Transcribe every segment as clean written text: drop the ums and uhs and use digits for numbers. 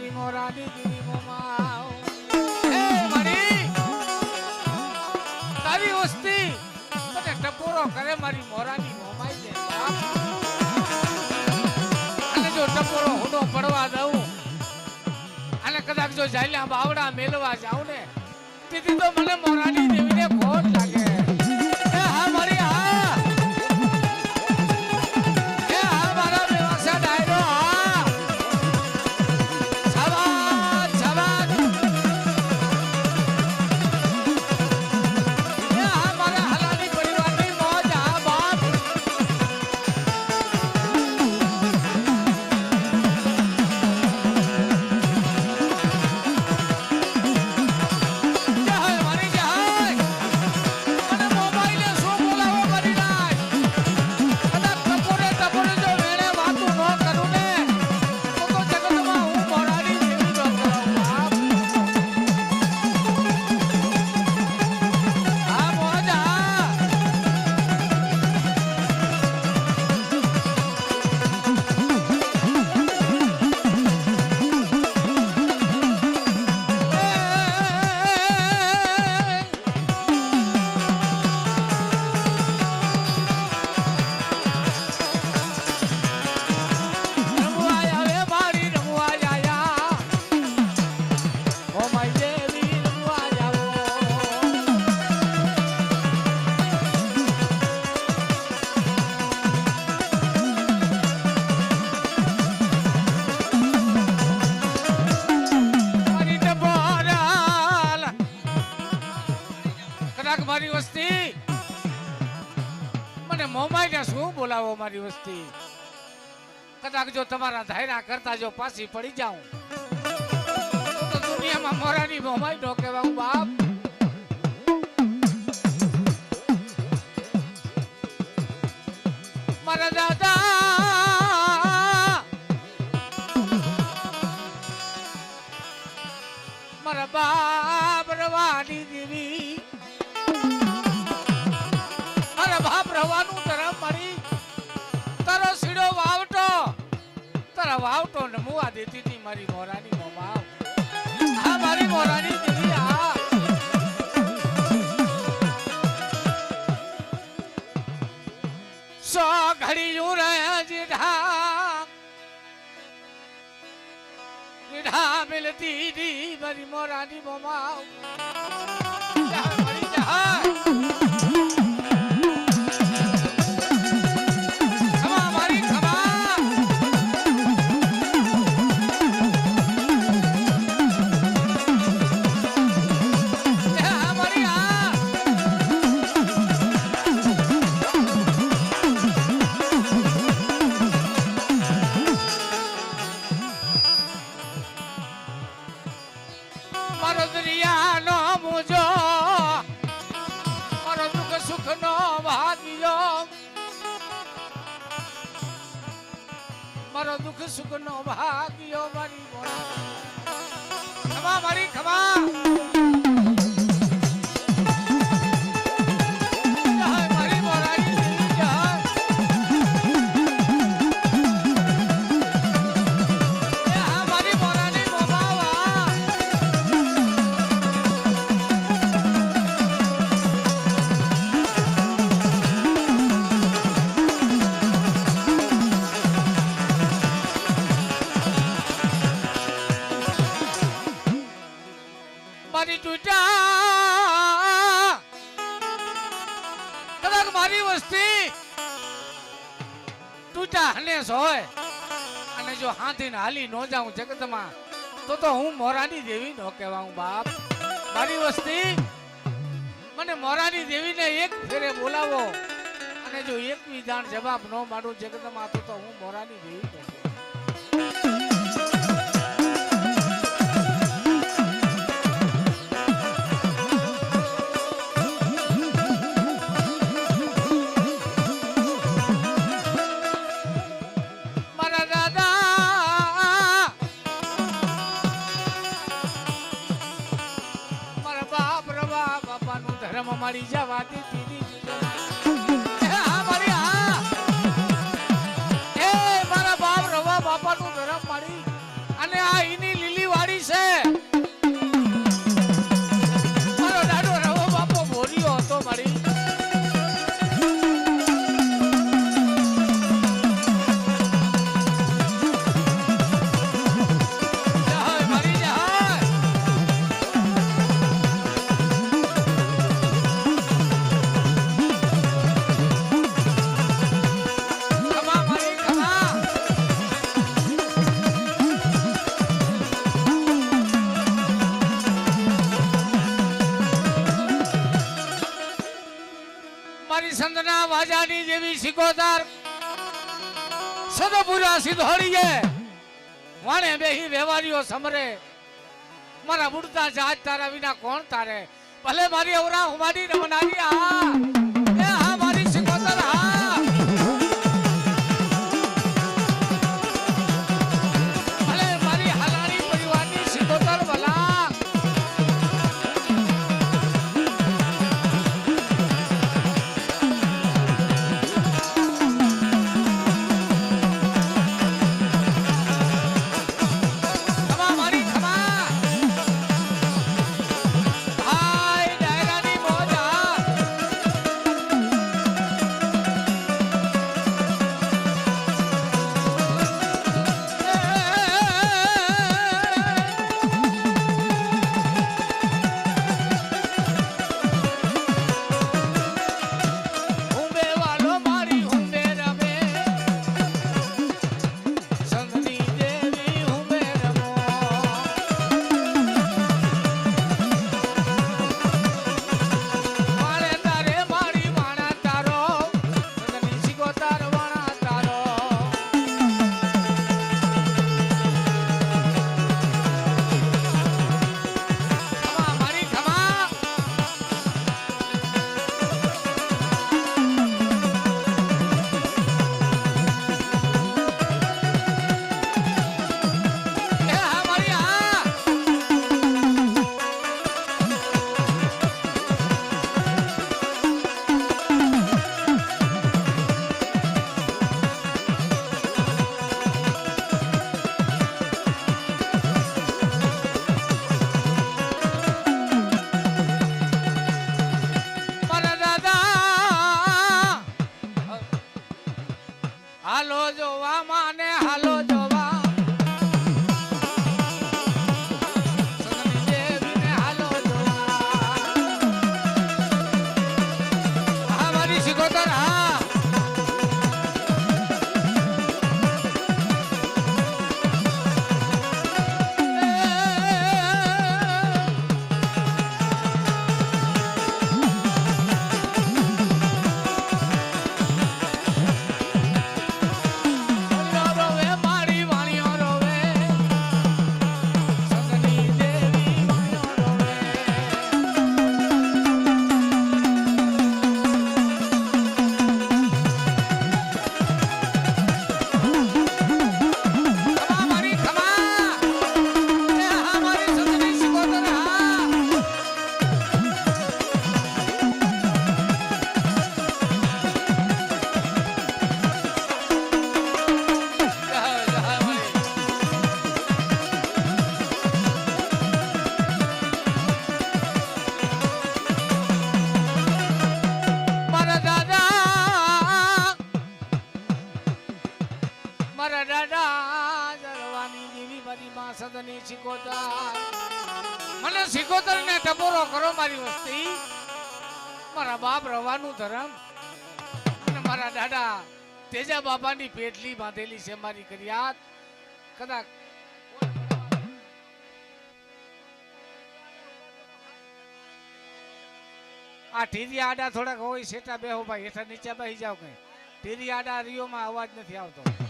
મારી મોરાની દીવી મોમાં એ મારી તારી વસ્તી તને ટપોરો કરે મારી મોરાની મોમાઈ દે અને જો ટપોરો હુડો પડવા દઉં અને કદાચ જો જાલ્યા બાવડા મેલવા જાઉં ને તેથી તો મને મોરાની દેવીને ખોટ લાગે એ હા મારી હા એ હા મારા વ્યવસાય ડાયરો હા છવાન છવાન એ હા મારા હલાની પરિવારની મોજ હા બાપ મારી વસ્તી મને મોમાઈને શું બોલાવો મારી વસ્તી કદાચ જો તમારા ધાયરા કરતા જો પાછી પડી જાઉં તો દુનિયામાં મોરાની મોમાઈ નો કહેવાઉં બાપ મારા દાદા મારા બાપ રવાની દેવી બાપ રવાનું તરફ મારી તારો સીડો વાવટો તારા વાવટો ને મુવા દેતી હતી મારી મોરાની મોમાં હા મારી મોરાની દેવી હા સો ઘડી યુ રહે જીઢા મિલતી દી મારી મોરાની મોમાં મારી જહાજ મારો દુઃખ સુખ નો ભાગ્યો મારી ખમા મારી ખમા મારી મોરાની દેવી જય મારી મોરાની મોમાવા મારી ટૂટા કદાચ મારી વસ્તી ટૂટા હનેસ હોય અને જો હાથીને હાલી ન જાઉં જગતમાં તો હું મોરાની દેવી નો કહેવાઉં બાપ મારી વસ્તી મને મોરાની દેવીને એક ફેરે બોલાવો અને જો એક વિધાન જવાબ ન મારું જગતમાં તો હું મોરાની દેવી નો મારી જવા દીધી હા મારી હા એ મારા બાપ રવા સદો પૂરા સિધોડીએ વાણે બેહી વેવારીઓ સમરે મારા બુડતા જાત તારા વિના કોણ તારે ભલે મારી અવરા હુમાડી રમનારી એ હા મારી સિકોતર હા ભલે મારી હાલાણી પરિવારની સિકોતર ભલા હાલો જોવા માને હાલો જોવા સગની દેવીને હાલો જોવા હા મારી સિકોતર હા સદની સિકોતર મને સિકોતર ને ટપોરો કરો મારી વસ્તી મારા બાપ રવાનું ધરમ અને મારા દાદા તેજા બાબાની પેટલી બાંધેલી છે મારી કરિયાત કદાચ આ ટીરી આડા થોડાક હોય સેટા બેહો ભાઈ હેઠા નીચે બેસી જાવ કઈ ટીરી આડા રિયોમાં અવાજ નથી આવતો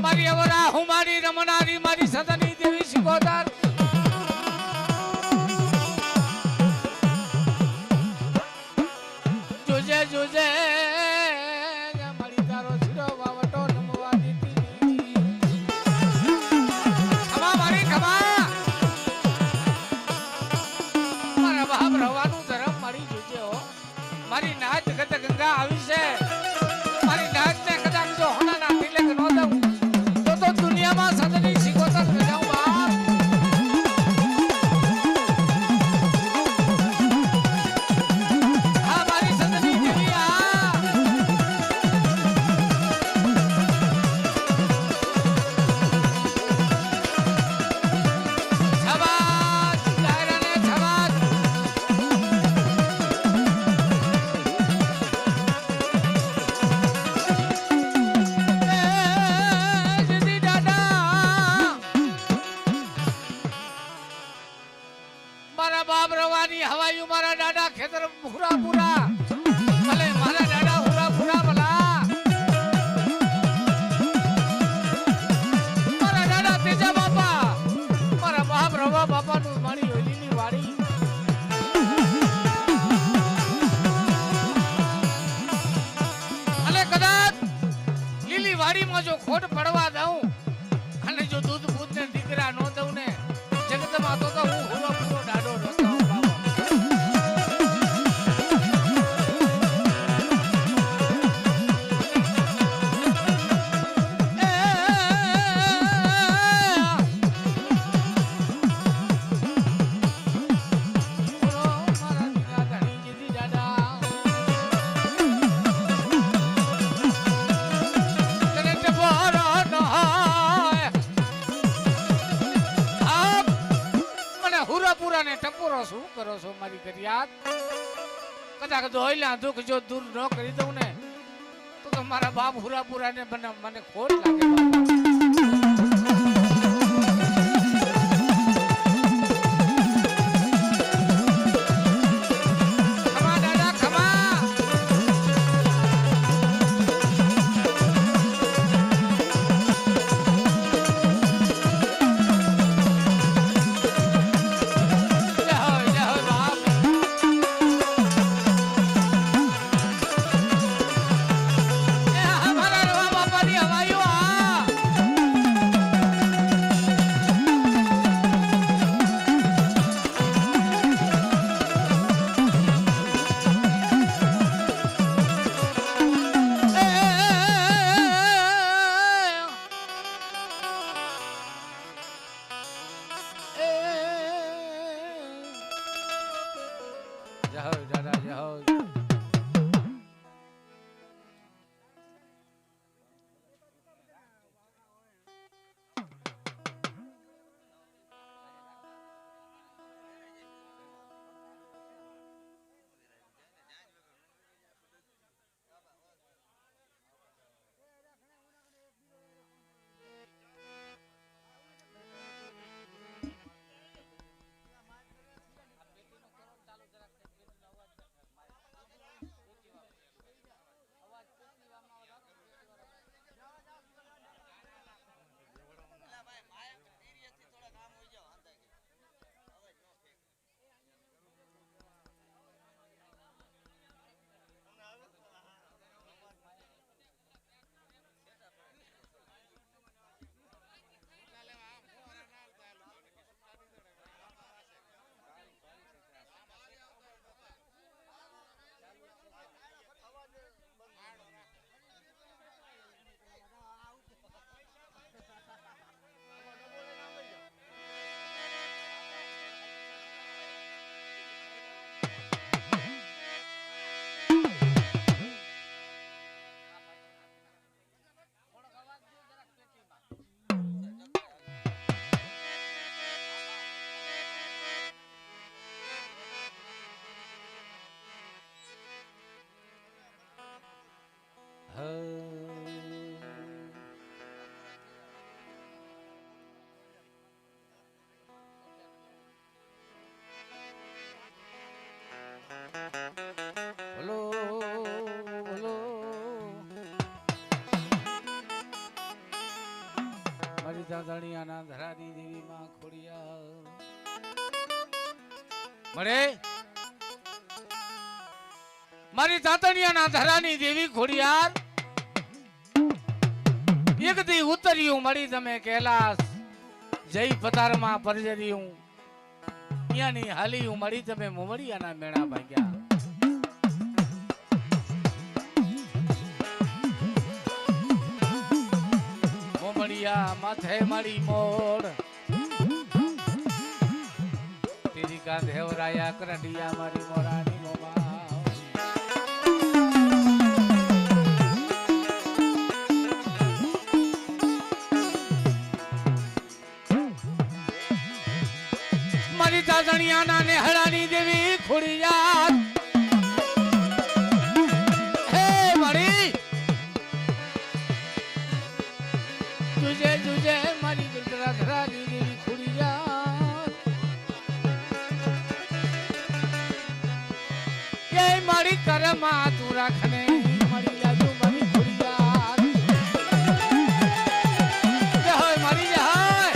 મારી અવરા હું મારી રમનારી મારી સદની દેવી સિકોતર જોજે જોજે મારી તારો છિરો વાવટો નમવા દીધી ખમા મારી ખમા મારા બાપ રવાનું ધરમ મારી જોજે હો મારી નાચ ગત ગંગા આવી છે મારી નાચ ને કદાચ જો હોના ના તિલક નો દઉં તો દુનિયામાં સદની સિકોતર રજાઉં બાપ હા મારી સદની દેવી આ છબાત ડાયરાને છબાત એમાં જો ખોટ પડવા દઉં અને જો દૂધ બૂધ ને દીકરા નો દઉં ને જગતમાં તો હું પૂરો પૂરો ડાડો રહેતો બાબા. ટપોરો શું કરો છો મારી ફરિયાદ? કદાચ દોયલા દુઃખ જો દૂર ન કરી દઉં ને તો મારા બાપ હુરાપુરા ને મને ખોટ લાગે બાપા. ધણિયાના ધરાની દેવી માં ખોડિયાર મળે મારી તાતણિયાના ધરાની દેવી ખોડિયાર એક દી ઉતર્યું મળી તમે કૈલાસ જય પતારમાં પરજર્યું યાની હાલી મળી તમે મોમડિયાના મેણા ભાગ્યા માથે મારી મોડ તેરી કાંધેવરાયા કરડિયા મારી મોરાની મોમા મારી તાતણિયાના નેહળાની દેવી ખોડિયાર હે મારી तुझे मारी धरानी देवी खुड़ियार ये मारी करमा तू रखने मारी लाजू मारी खुड़ियार जय हो मारी जय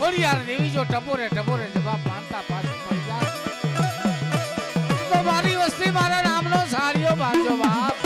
ખોડિયાર દેવી જો ટપોરે ટપોરે જવાબ માંગતા પાછી પડી જાય તો મારી વસ્તી મારા નામનો સારીઓ બાંધજો બાપ